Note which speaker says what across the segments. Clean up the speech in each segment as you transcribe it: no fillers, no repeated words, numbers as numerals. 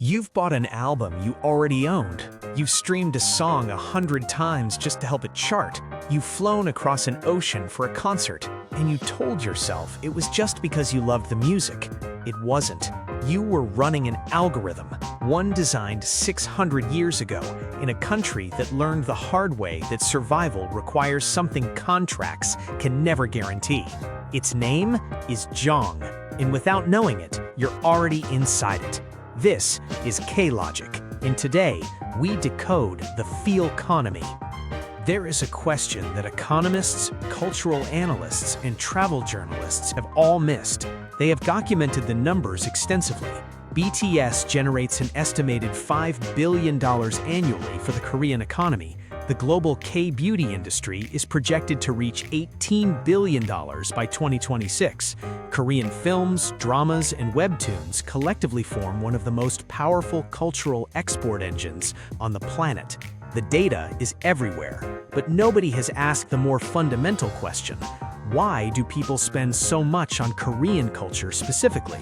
Speaker 1: You've bought an album you already owned. You've streamed a song 100 times just to help it chart. You've flown across an ocean for a concert, and you told yourself it was just because you loved the music. It wasn't. You were running an algorithm, one designed 600 years ago, in a country that learned the hard way that survival requires something contracts can never guarantee. Its name is Jeong, and without knowing it, you're already inside it. This is K-Logic, and today we decode the Feelconomy. There is a question that economists, cultural analysts, and travel journalists have all missed. They have documented the numbers extensively. BTS generates an estimated $5 billion annually for the Korean economy. The global K-beauty industry is projected to reach $18 billion by 2026. Korean films, dramas, and webtoons collectively form one of the most powerful cultural export engines on the planet. The data is everywhere, but nobody has asked the more fundamental question: why do people spend so much on Korean culture specifically?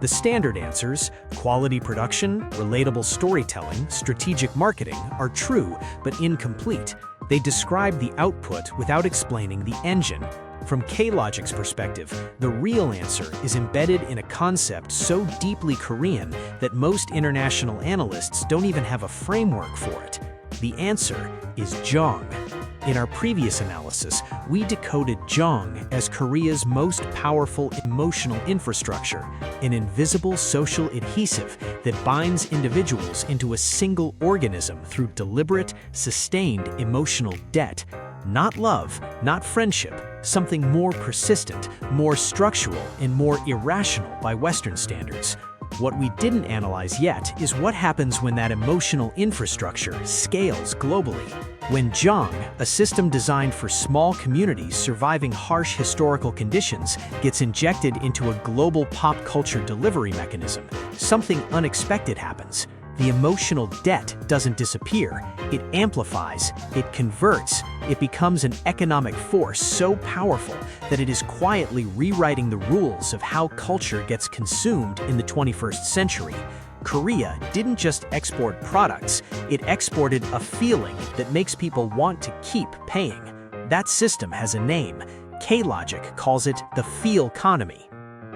Speaker 1: The standard answers, quality production, relatable storytelling, strategic marketing, are true but incomplete. They describe the output without explaining the engine. From K-Logic's perspective, the real answer is embedded in a concept so deeply Korean that most international analysts don't even have a framework for it. The answer is Jeong. In our previous analysis, we decoded Jeong as Korea's most powerful emotional infrastructure, an invisible social adhesive that binds individuals into a single organism through deliberate, sustained emotional debt. Not love, not friendship, something more persistent, more structural, and more irrational by Western standards. What we didn't analyze yet is what happens when that emotional infrastructure scales globally. When Jeong, a system designed for small communities surviving harsh historical conditions, gets injected into a global pop culture delivery mechanism, something unexpected happens. The emotional debt doesn't disappear, it amplifies, it converts, it becomes an economic force so powerful that it is quietly rewriting the rules of how culture gets consumed in the 21st century. Korea didn't just export products, it exported a feeling that makes people want to keep paying. That system has a name. K-Logic calls it the Feelconomy.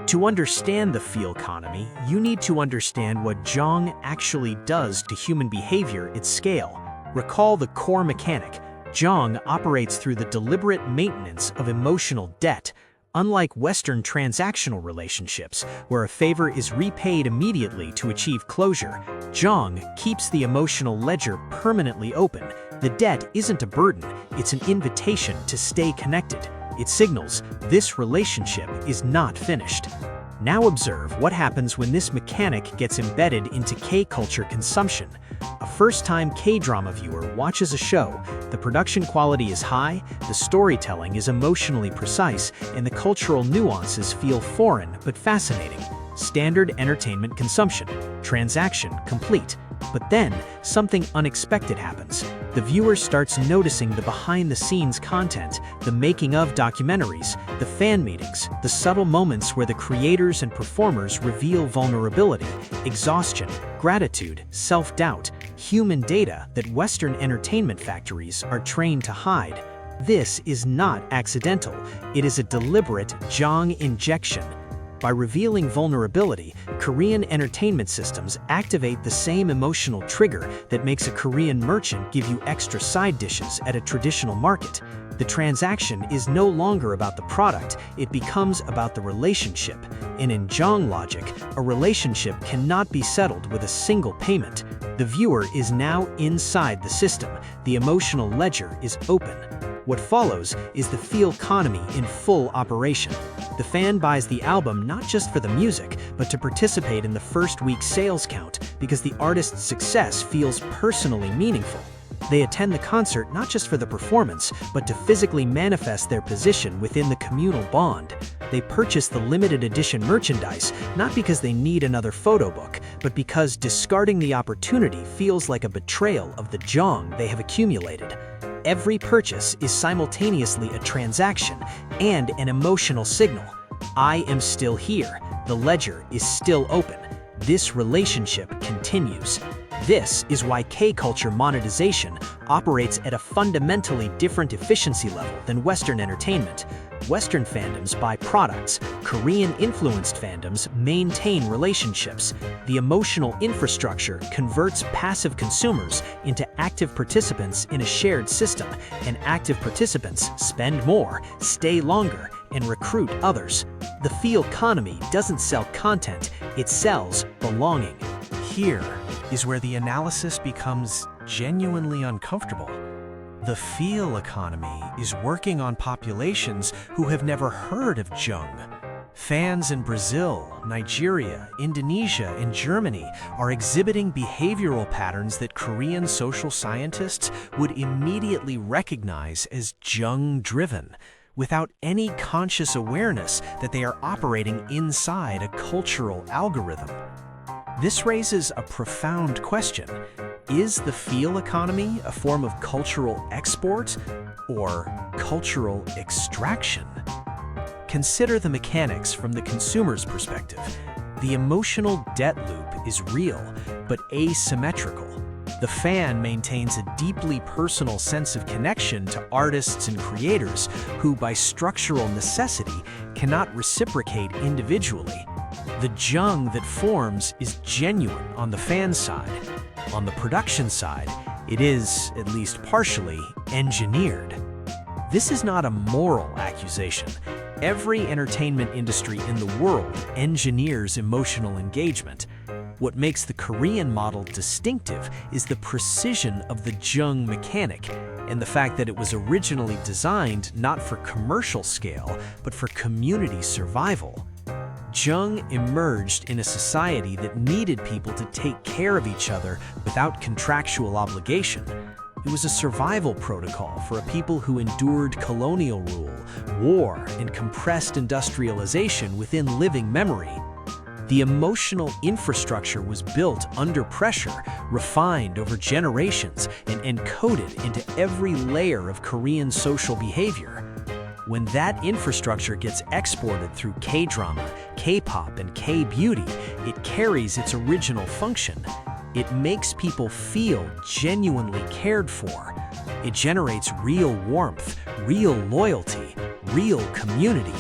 Speaker 1: To understand the Feelconomy, you need to understand what Jeong actually does to human behavior at scale. Recall the core mechanic. Jeong operates through the deliberate maintenance of emotional debt. Unlike Western transactional relationships, where a favor is repaid immediately to achieve closure, Jeong keeps the emotional ledger permanently open. The debt isn't a burden, it's an invitation to stay connected. It signals this relationship is not finished. Now observe what happens when this mechanic gets embedded into K-culture consumption. A first-time K-drama viewer watches a show. The production quality is high, the storytelling is emotionally precise, and the cultural nuances feel foreign but fascinating. Standard entertainment consumption. Transaction complete. But then, something unexpected happens. The viewer starts noticing the behind-the-scenes content, the making-of documentaries, the fan meetings, the subtle moments where the creators and performers reveal vulnerability, exhaustion, gratitude, self-doubt, human data that Western entertainment factories are trained to hide. This is not accidental. It is a deliberate Jeong injection. By revealing vulnerability, Korean entertainment systems activate the same emotional trigger that makes a Korean merchant give you extra side dishes at a traditional market. The transaction is no longer about the product, it becomes about the relationship. And in Jeong logic, a relationship cannot be settled with a single payment. The viewer is now inside the system. The emotional ledger is open. What follows is the Feelconomy in full operation. The fan buys the album not just for the music, but to participate in the first week's sales count because the artist's success feels personally meaningful. They attend the concert not just for the performance, but to physically manifest their position within the communal bond. They purchase the limited edition merchandise not because they need another photo book, but because discarding the opportunity feels like a betrayal of the Jeong they have accumulated. Every purchase is simultaneously a transaction and an emotional signal. I am still here. The ledger is still open.
Speaker 2: This relationship continues. This is why K-culture monetization operates at a fundamentally different efficiency level than Western entertainment. Western fandoms buy products. Korean-influenced fandoms maintain relationships. The emotional infrastructure converts passive consumers into active participants in a shared system, and active participants spend more, stay longer, and recruit others. The Feelconomy doesn't sell content, it sells belonging.
Speaker 1: Here is where the analysis becomes genuinely uncomfortable. The feel economy is working on populations who have never heard of Jeong. Fans in Brazil, Nigeria, Indonesia, and Germany are exhibiting behavioral patterns that Korean social scientists would immediately recognize as Jeong-driven, without any conscious awareness that they are operating inside a cultural algorithm. This raises a profound question. Is the feel economy a form of cultural export or cultural extraction? Consider the mechanics from the consumer's perspective. The emotional debt loop is real, but asymmetrical. The fan maintains a deeply personal sense of connection to artists and creators who, by structural necessity, cannot reciprocate individually. The Jeong that forms is genuine on the fan side. On the production side, it is, at least partially, engineered. This is not a moral accusation. Every entertainment industry in the world engineers emotional engagement. What makes the Korean model distinctive is the precision of the Jeong mechanic and the fact that it was originally designed not for commercial scale, but for community survival. Jeong emerged in a society that needed people to take care of each other without contractual obligation. It was a survival protocol for a people who endured colonial rule, war, and compressed industrialization within living memory. The emotional infrastructure was built under pressure, refined over generations, and encoded into every layer of Korean social behavior. When that infrastructure gets exported through K-drama, K-pop, and K-beauty, it carries its original function. It makes people feel genuinely cared for. It generates real warmth, real loyalty, real community.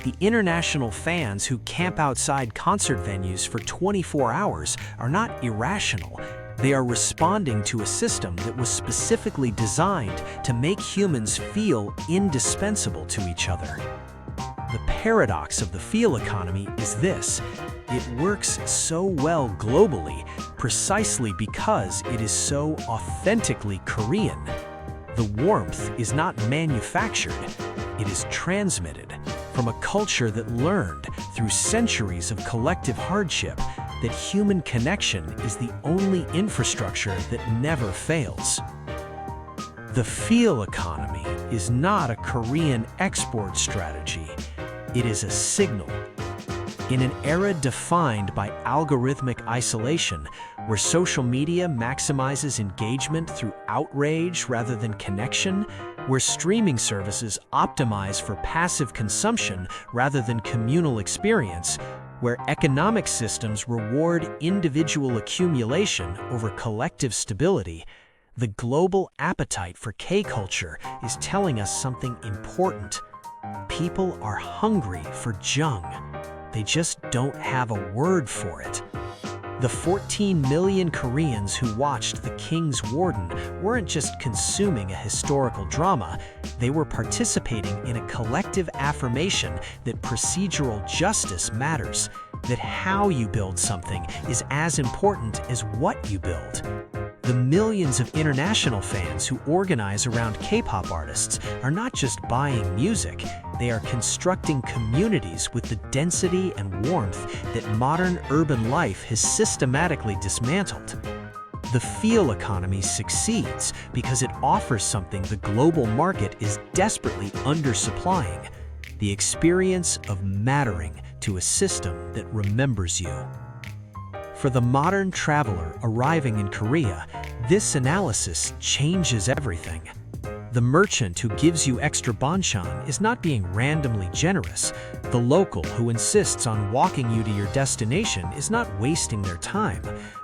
Speaker 1: The international fans who camp outside concert venues for 24 hours are not irrational. They are responding to a system that was specifically designed to make humans feel indispensable to each other. The paradox of the feel economy is this: it works so well globally precisely because it is so authentically Korean. The warmth is not manufactured, it is transmitted from a culture that learned through centuries of collective hardship that human connection is the only infrastructure that never fails. The feel economy is not a Korean export strategy. It is a signal. In an era defined by algorithmic isolation, where social media maximizes engagement through outrage rather than connection, where streaming services optimize for passive consumption rather than communal experience, where economic systems reward individual accumulation over collective stability, the global appetite for K-culture is telling us something important. People are hungry for Jeong. They just don't have a word for it. The 14 million Koreans who watched The King's Warden weren't just consuming a historical drama, they were participating in a collective affirmation that procedural justice matters, that how you build something is as important as what you build. The millions of international fans who organize around K-pop artists are not just buying music, they are constructing communities with the density and warmth that modern urban life has systematically dismantled. The feel economy succeeds because it offers something the global market is desperately undersupplying: the experience of mattering to a system that remembers you. For the modern traveler arriving in Korea, this analysis changes everything.
Speaker 2: The merchant who gives you extra banchan is not being randomly generous. The local who insists on walking you to your destination is not wasting their time.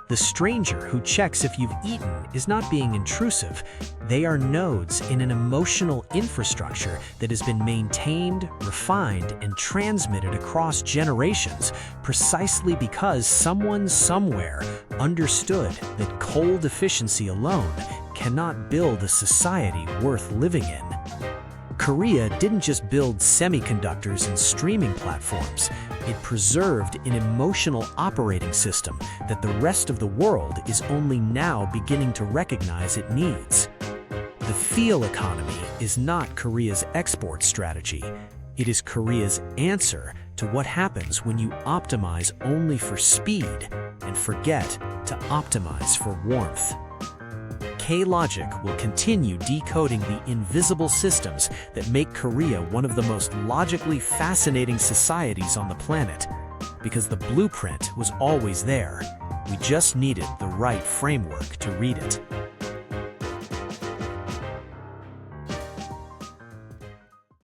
Speaker 2: The stranger who checks if you've eaten is not being intrusive. They are nodes in an emotional infrastructure that has been maintained, refined, and transmitted across generations precisely because someone somewhere understood that cold efficiency alone cannot build a society worth living in. Korea didn't just build semiconductors and streaming platforms, it preserved an emotional operating system that the rest of the world is only now beginning to recognize it needs. The feel economy is not Korea's export strategy. It is Korea's answer to what happens when you optimize only for speed and forget to optimize for warmth. K-Logic will continue decoding the invisible systems that make Korea one of the most logically fascinating societies on the planet, because the blueprint was always there. We just needed the right framework to read it.